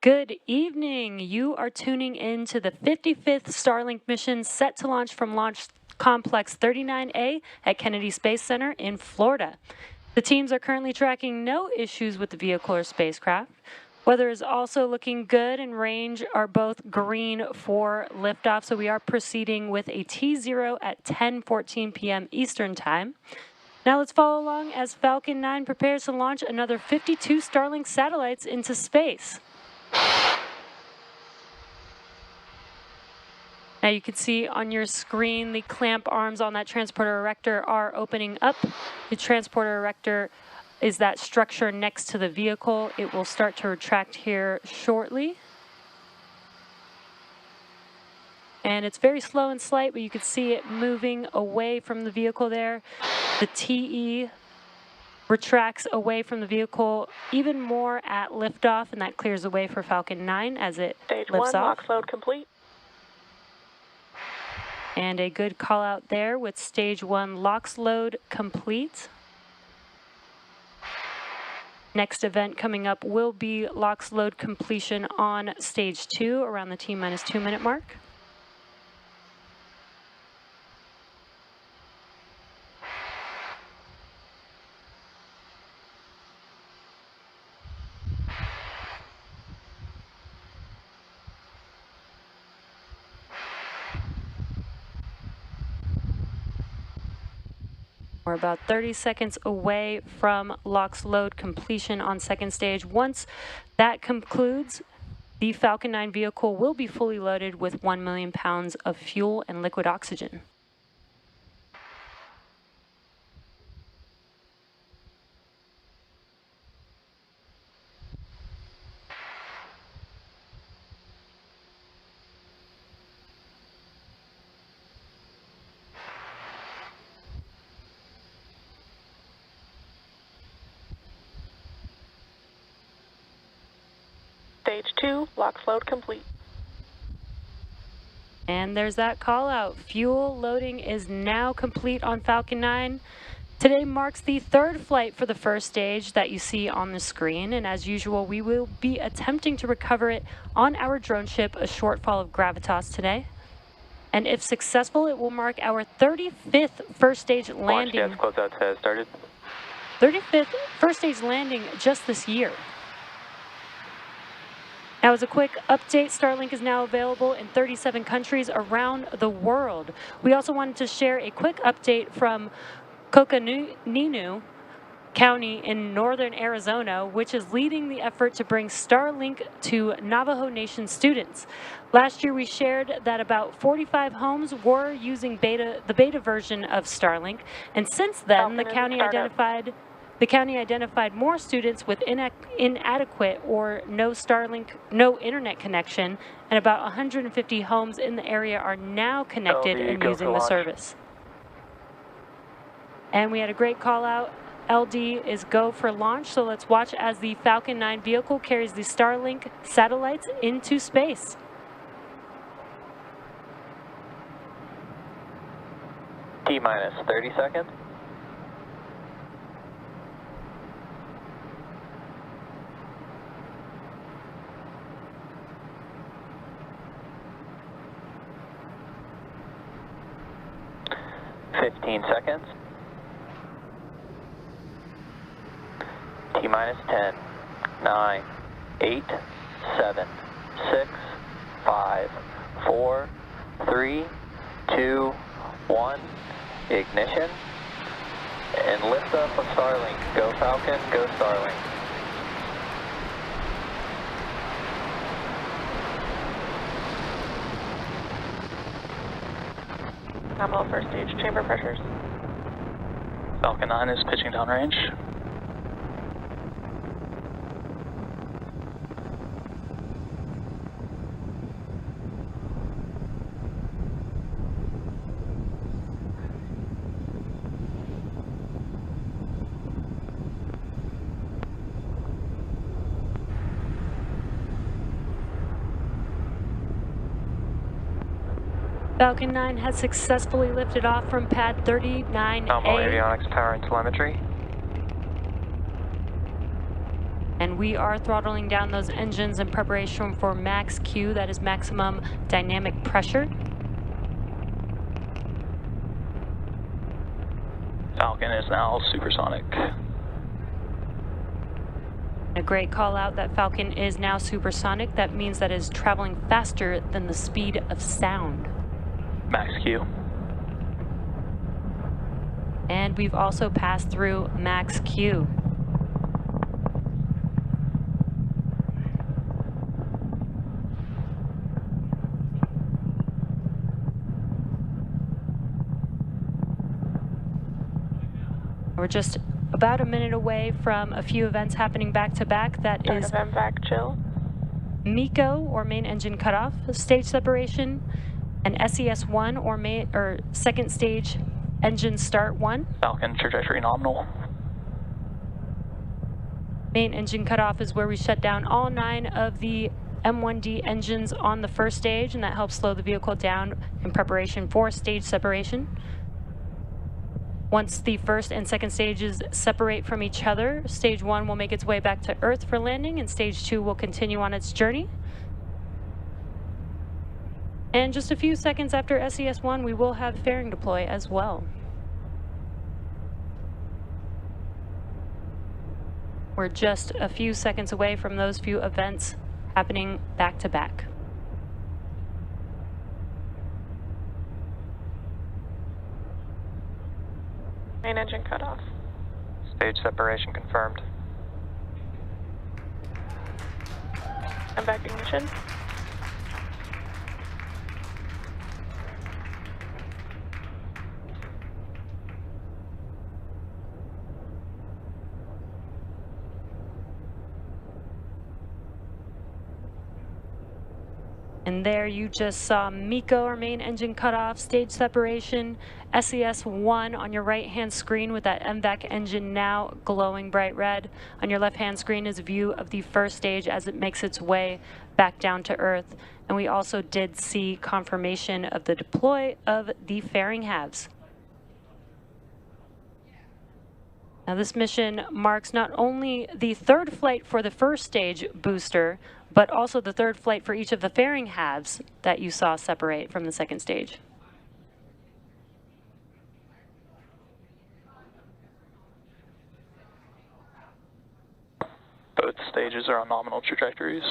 Good evening. You are tuning in to the 55th Starlink mission set to launch from Launch Complex 39A at Kennedy Space Center in Florida. The teams are currently tracking no issues with the vehicle or spacecraft. Weather is also looking good and range are both green for liftoff, so we are proceeding with a T0 at 10:14 p.m. Eastern Time. Now let's follow along as Falcon 9 prepares to launch another 52 Starlink satellites into space. Now you can see on your screen the clamp arms on that transporter erector are opening up. The transporter erector is that structure next to the vehicle. It will start to retract here shortly. And it's very slow and slight, but you can see it moving away from the vehicle there. The TE retracts away from the vehicle even more at liftoff, and that clears the way for Falcon 9 as it Stage lifts 1, off. LOX load complete. And a good call out there with Stage 1 LOX load complete. Next event coming up will be LOX load completion on Stage 2 around the T-minus 2 minute mark. We're about 30 seconds away from LOX load completion on second stage. Once that concludes, the Falcon 9 vehicle will be fully loaded with 1 million pounds of fuel and liquid oxygen. Stage 2, LOX load complete. And there's that call out. Fuel loading is now complete on Falcon 9. Today marks the third flight for the first stage that you see on the screen, and as usual, we will be attempting to recover it on our drone ship, a shortfall of gravitas today. And if successful, it will mark our 35th first stage landing. Launch closeout has started. 35th first stage landing just this year. Now, as a quick update, Starlink is now available in 37 countries around the world. We also wanted to share a quick update from Coconino County in northern Arizona, which is leading the effort to bring Starlink to Navajo Nation students. Last year, we shared that about 45 homes were using the beta version of Starlink, and since then, the county identified more students with inadequate or no Starlink, no internet connection, and about 150 homes in the area are now connected and using the service. And we had a great call out. LD is go for launch, so let's watch as the Falcon 9 vehicle carries the Starlink satellites into space. T-minus 30 seconds. Fifteen seconds. T-minus 10, 9, 8, 7, 6, 5, 4, 3, 2, 1. Ignition. And lift up of Starlink. Go Falcon, go Starlink. Nominal first stage chamber pressures. Falcon 9 is pitching downrange. Falcon 9 has successfully lifted off from pad 39A. Nominal avionics, power and telemetry. And And we are throttling down those engines in preparation for max Q, that is maximum dynamic pressure. Falcon is now supersonic. A great call out that Falcon is now supersonic. That means that it is traveling faster than the speed of sound. Max Q. And we've also passed through max Q. We're just about a minute away from a few events happening back to back. That Start is event back chill. MECO, or main engine cutoff, stage separation, and SES1, or second stage engine start 1. Falcon trajectory nominal. Main engine cutoff is where we shut down all 9 of the M1D engines on the first stage, and that helps slow the vehicle down in preparation for stage separation. Once the first and second stages separate from each other, stage 1 will make its way back to Earth for landing, and stage 2 will continue on its journey. And just a few seconds after SES1, we will have fairing deploy as well. We're just a few seconds away from those few events happening back to back. Main engine cut off. Stage separation confirmed. I'm back ignition. And there you just saw MECO, or main engine cutoff, stage separation, SES1 on your right-hand screen with that MVAC engine now glowing bright red. On your left-hand screen is a view of the first stage as it makes its way back down to Earth. And we also did see confirmation of the deploy of the fairing halves. Now this mission marks not only the third flight for the first stage booster, but also the third flight for each of the fairing halves that you saw separate from the second stage. Both stages are on nominal trajectories.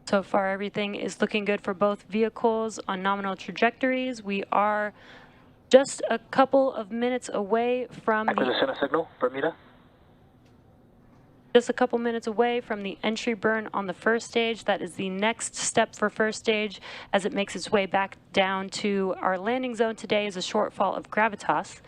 So far, everything is looking good for both vehicles on nominal trajectories. We are just a couple of minutes away from Acquisition of signal, Bermuda. Just a couple minutes away from the entry burn on the first stage. That is the next step for first stage as it makes its way back down to our landing zone. Today is a shortfall of gravitas.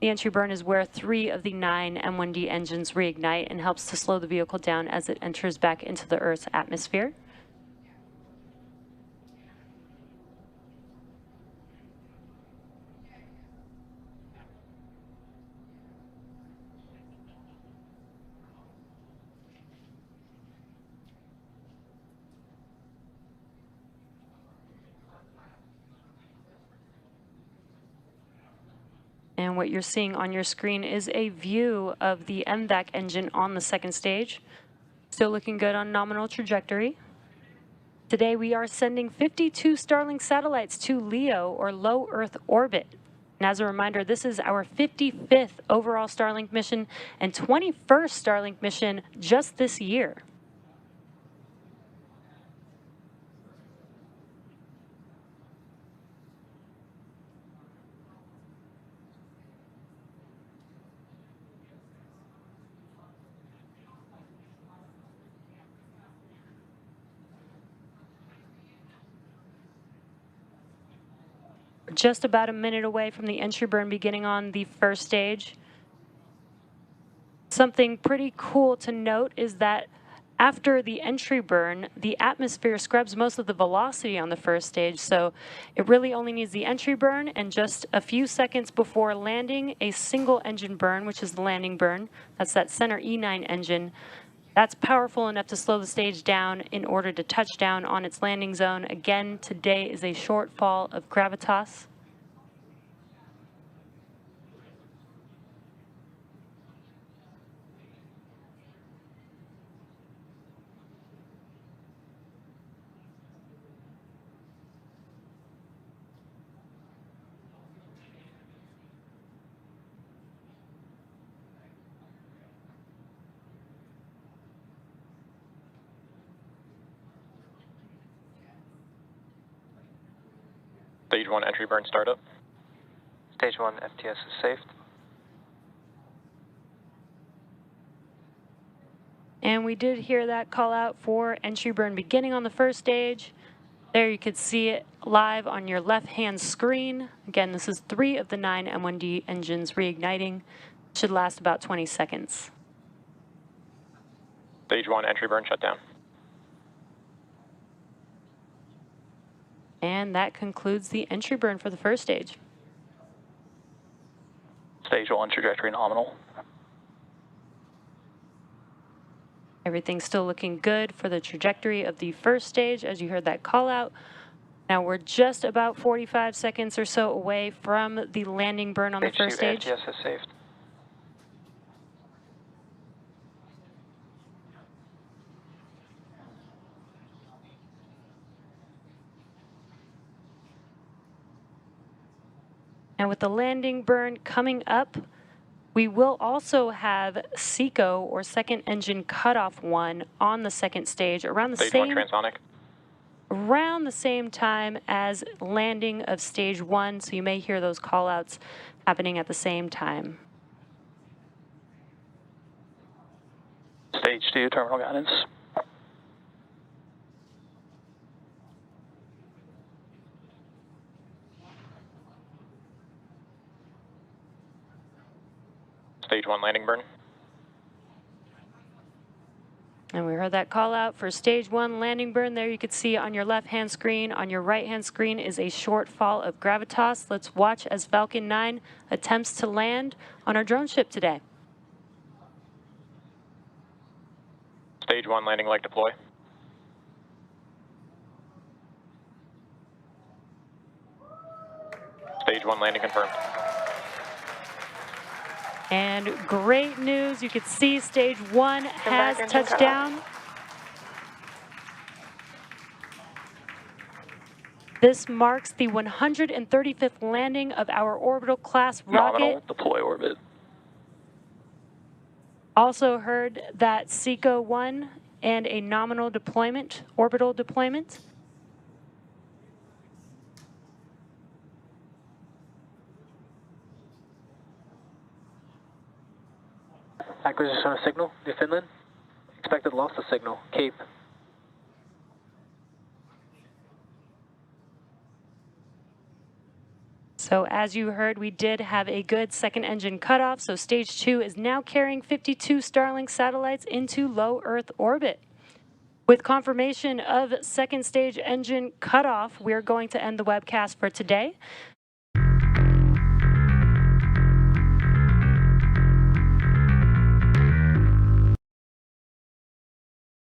The entry burn is where 3 of the 9 M1D engines reignite and helps to slow the vehicle down as it enters back into the Earth's atmosphere. And what you're seeing on your screen is a view of the MVAC engine on the second stage. Still looking good on nominal trajectory. Today we are sending 52 Starlink satellites to LEO, or low Earth orbit. And as a reminder, this is our 55th overall Starlink mission and 21st Starlink mission just this year. Just about a minute away from the entry burn beginning on the first stage. Something pretty cool to note is that after the entry burn, the atmosphere scrubs most of the velocity on the first stage, so it really only needs the entry burn, and just a few seconds before landing, a single engine burn, which is the landing burn. That's that center E9 engine. That's powerful enough to slow the stage down in order to touch down on its landing zone. Again, today is a shortfall of gravitas. Stage 1 entry burn startup. Stage 1 FTS is safe. And we did hear that call out for entry burn beginning on the first stage. There you could see it live on your left-hand screen. Again, this is 3 of the 9 M1D engines reigniting. Should last about 20 seconds. Stage 1 entry burn shutdown. And that concludes the entry burn for the first stage. Stage 1 trajectory nominal. Everything's still looking good for the trajectory of the first stage, as you heard that call out. Now we're just about 45 seconds or so away from the landing burn on the first stage. Stage 2 FTS is safe. And with the landing burn coming up, we will also have SECO, or second engine cutoff 1, on the second stage around the Stage same 1 transonic. around the same time as landing of stage 1, so you may hear those call-outs happening at the same time. Stage 2 terminal guidance. Stage 1 landing burn. And we heard that call out for stage 1 landing burn. There you could see on your left-hand screen. On your right-hand screen is a shortfall of gravitas. Let's watch as Falcon 9 attempts to land on our drone ship today. Stage 1 landing leg deploy. Stage 1 landing confirmed. And great news, you could see stage 1 has back engine touched cut down. This marks the 135th landing of our orbital class rocket. Nominal deploy orbit. Also heard that SECO 1 and a nominal deployment, orbital deployment. Acquisition of signal, New Finland. Expected loss of signal, Cape. So as you heard, we did have a good second engine cutoff. So stage 2 is now carrying 52 Starlink satellites into low Earth orbit. With confirmation of second stage engine cutoff, we're going to end the webcast for today.